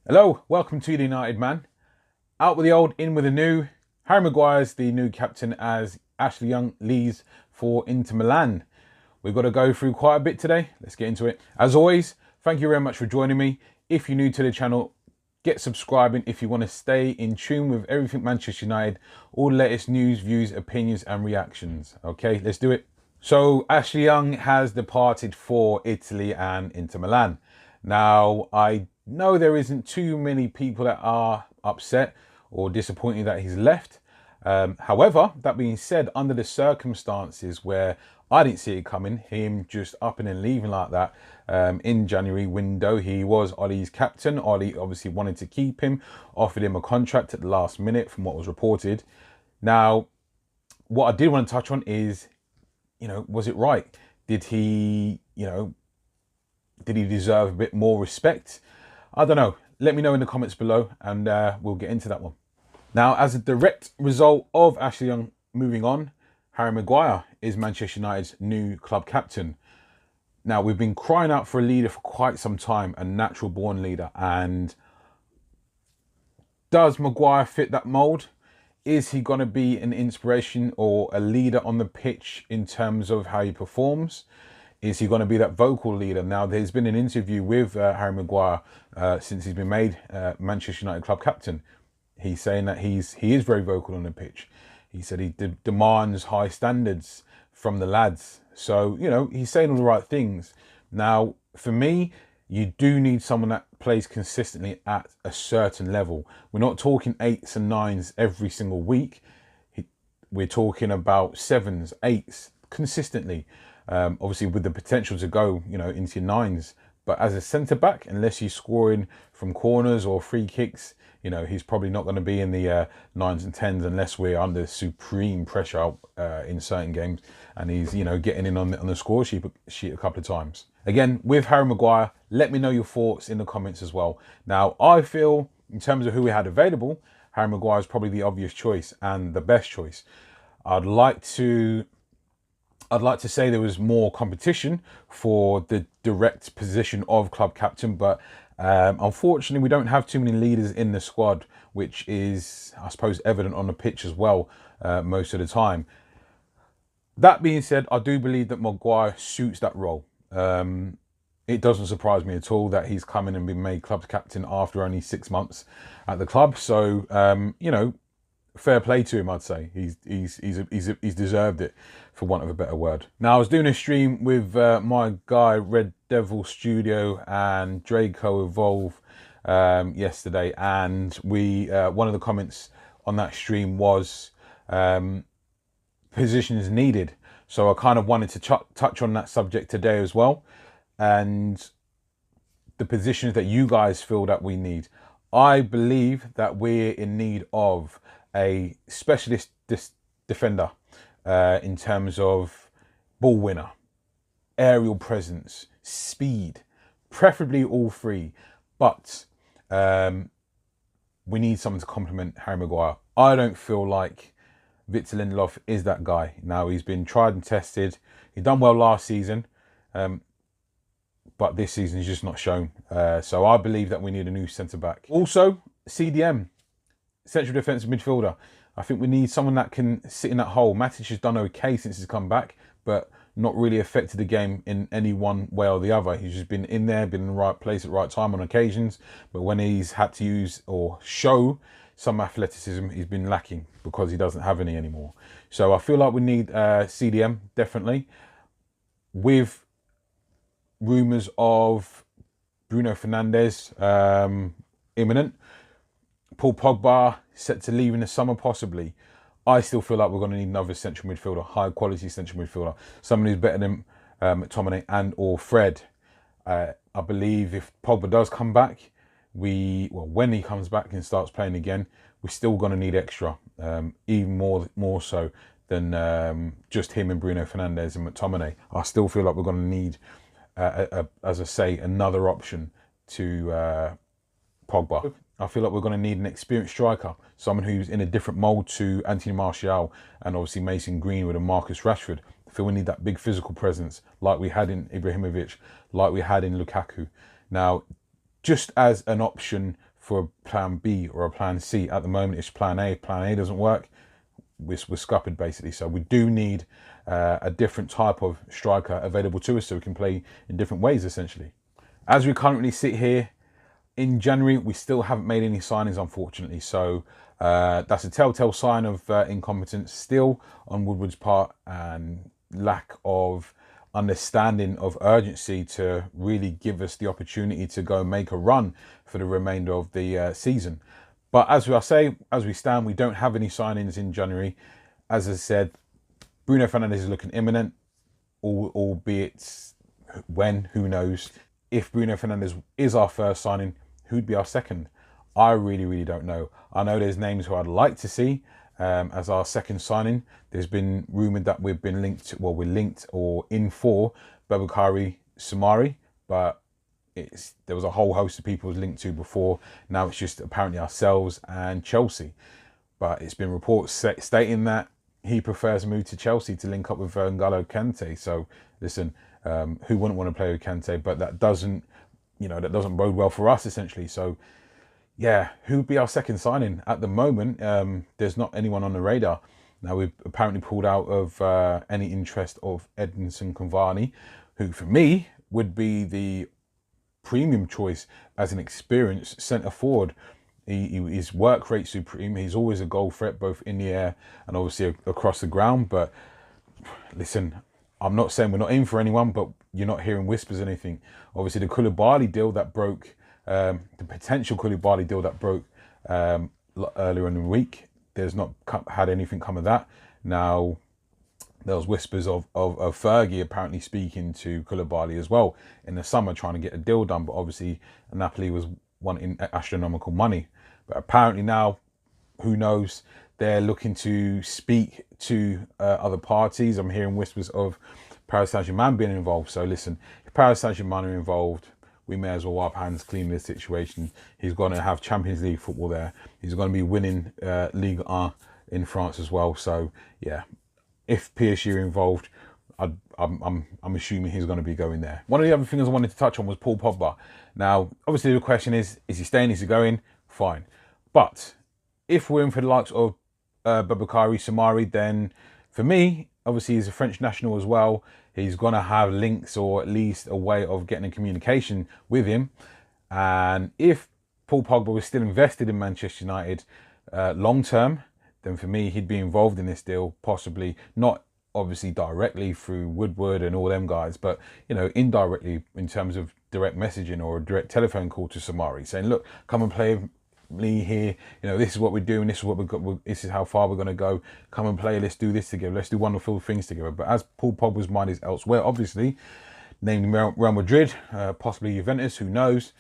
Hello, welcome to the United Man. Out with the old, in with the new. Harry Maguire's the new captain as Ashley Young leaves for Inter Milan. We've got to go through quite a bit today. Let's get into it. As always, thank you very much for joining me. If you're new to the channel, get subscribing if you want to stay in tune with everything Manchester United, all the latest news, views, opinions and reactions. Okay, let's do it. So Ashley Young has departed for Italy and Inter Milan. Now, I know there isn't too many people that are upset or disappointed that he's left. However, that being said, under the circumstances where I didn't see it coming, him just upping and leaving like that in January window, he was Ollie's captain. Ollie obviously wanted to keep him, offered him a contract at the last minute from what was reported. Now, what I did want to touch on is, was it right? Did he, did he deserve a bit more respect? I don't know. Let me know in the comments below and we'll get into that one. Now, as a direct result of Ashley Young moving on, Harry Maguire is Manchester United's new club captain. Now, we've been crying out for a leader for quite some time, a natural born leader. And does Maguire fit that mould? Is he going to be an inspiration or a leader on the pitch in terms of how he performs? Is he going to be that vocal leader? Now, there's been an interview with Harry Maguire since he's been made Manchester United club captain. He's saying that he is very vocal on the pitch. He said he demands high standards from the lads. So, he's saying all the right things. Now, for me, you do need someone that plays consistently at a certain level. We're not talking 8s and 9s every single week. We're talking about 7s, 8s consistently. Obviously with the potential to go, into 9s. But as a centre-back, unless he's scoring from corners or free kicks, he's probably not going to be in the 9s and 10s unless we're under supreme pressure in certain games. And he's, getting in on the score sheet a couple of times. Again, with Harry Maguire, let me know your thoughts in the comments as well. Now, I feel, in terms of who we had available, Harry Maguire is probably the obvious choice and the best choice. I'd like to say there was more competition for the direct position of club captain, but unfortunately we don't have too many leaders in the squad, which is, I suppose, evident on the pitch as well most of the time. That being said, I do believe that Maguire suits that role. It doesn't surprise me at all that he's come in and been made club captain after only 6 months at the club. So, fair play to him, I'd say. He's deserved it, for want of a better word. Now, I was doing a stream with my guy Red Devil Studio and Draco Evolve yesterday, and we one of the comments on that stream was positions needed. So I kind of wanted to touch on that subject today as well, and the positions that you guys feel that we need. I believe that we're in need of a specialist defender in terms of ball winner, aerial presence, speed, preferably all three. But we need someone to complement Harry Maguire. I don't feel like Victor Lindelof is that guy. Now, he's been tried and tested. He done well last season, but this season he's just not shown. So I believe that we need a new centre-back. Also, CDM, central defensive midfielder. I think we need someone that can sit in that hole. Matic has done okay since he's come back, but not really affected the game in any one way or the other. He's just been in there, been in the right place at the right time on occasions. But when he's had to use or show some athleticism, he's been lacking because he doesn't have any anymore. So I feel like we need CDM, definitely. With rumours of Bruno Fernandes imminent. Paul Pogba set to leave in the summer, possibly. I still feel like we're going to need another central midfielder, high quality central midfielder, someone who's better than McTominay and or Fred. I believe if Pogba does come back, when he comes back and starts playing again, we're still going to need extra, even more so than just him and Bruno Fernandes and McTominay. I still feel like we're going to need, as I say, another option to Pogba. I feel like we're going to need an experienced striker, someone who's in a different mould to Anthony Martial and obviously Mason Greenwood and Marcus Rashford. I feel we need that big physical presence like we had in Ibrahimovic, like we had in Lukaku. Now, just as an option for a plan B or a plan C. At the moment, it's plan A. If plan A doesn't work, we're scuppered basically. So we do need a different type of striker available to us so we can play in different ways essentially. As we currently sit here in January, we still haven't made any signings, unfortunately. So that's a telltale sign of incompetence still on Woodward's part and lack of understanding of urgency to really give us the opportunity to go make a run for the remainder of the season. But as we stand, we don't have any signings in January. As I said, Bruno Fernandes is looking imminent, albeit when, who knows. If Bruno Fernandes is our first signing, who'd be our second? I really don't know. I know there's names who I'd like to see as our second signing. There's been rumoured that we've been linked, well, we're linked or in for Babakari Soumare, but there was a whole host of people linked to before. Now it's just apparently ourselves and Chelsea. But it's been reports stating that he prefers to move to Chelsea to link up with N'Golo Kante. So listen, who wouldn't want to play with Kante? But that doesn't bode well for us essentially. So yeah, who'd be our second signing? At the moment, there's not anyone on the radar. Now we've apparently pulled out of any interest of Edinson Cavani, who for me would be the premium choice as an experienced centre forward. His work rate supreme. He's always a goal threat, both in the air and obviously across the ground. But listen, I'm not saying we're not in for anyone, but you're not hearing whispers or anything. Obviously, the Koulibaly deal that broke, the potential Koulibaly deal that broke earlier in the week, there's not had anything come of that. Now, there was whispers of Fergie apparently speaking to Koulibaly as well in the summer, trying to get a deal done. But obviously, Napoli was wanting astronomical money. But apparently now, who knows, they're looking to speak to other parties. I'm hearing whispers of Paris Saint-Germain being involved. So listen, if Paris Saint-Germain are involved, we may as well wipe hands clean in this situation. He's going to have Champions League football there. He's going to be winning Ligue 1 in France as well. So yeah, if PSG are involved, I'm assuming he's going to be going there. One of the other things I wanted to touch on was Paul Pogba. Now, obviously the question is he staying, is he going? Fine. But if we're in for the likes of Babakari Soumare, then for me, obviously he's a French national as well. He's going to have links or at least a way of getting in communication with him. And if Paul Pogba was still invested in Manchester United long term, then for me, he'd be involved in this deal, possibly not obviously directly through Woodward and all them guys, but, you know, indirectly in terms of direct messaging or a direct telephone call to Soumare saying, look, come and play with me here. You know, this is what we're doing. This is what we've got. This is how far we're going to go. Come and play. Let's do this together. Let's do wonderful things together. But as Paul Pogba's mind is elsewhere, obviously, namely Real Madrid, possibly Juventus, who knows,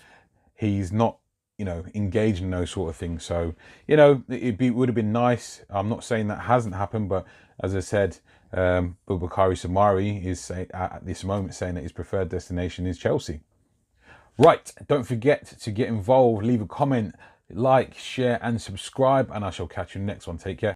he's not, you know, engaged in those sort of things. So, you know, it would have been nice. I'm not saying that hasn't happened, but as I said, Babakari Soumare is at this moment saying that his preferred destination is Chelsea. Right, don't forget to get involved, leave a comment, like, share and subscribe, and I shall catch you in the next one. Take care.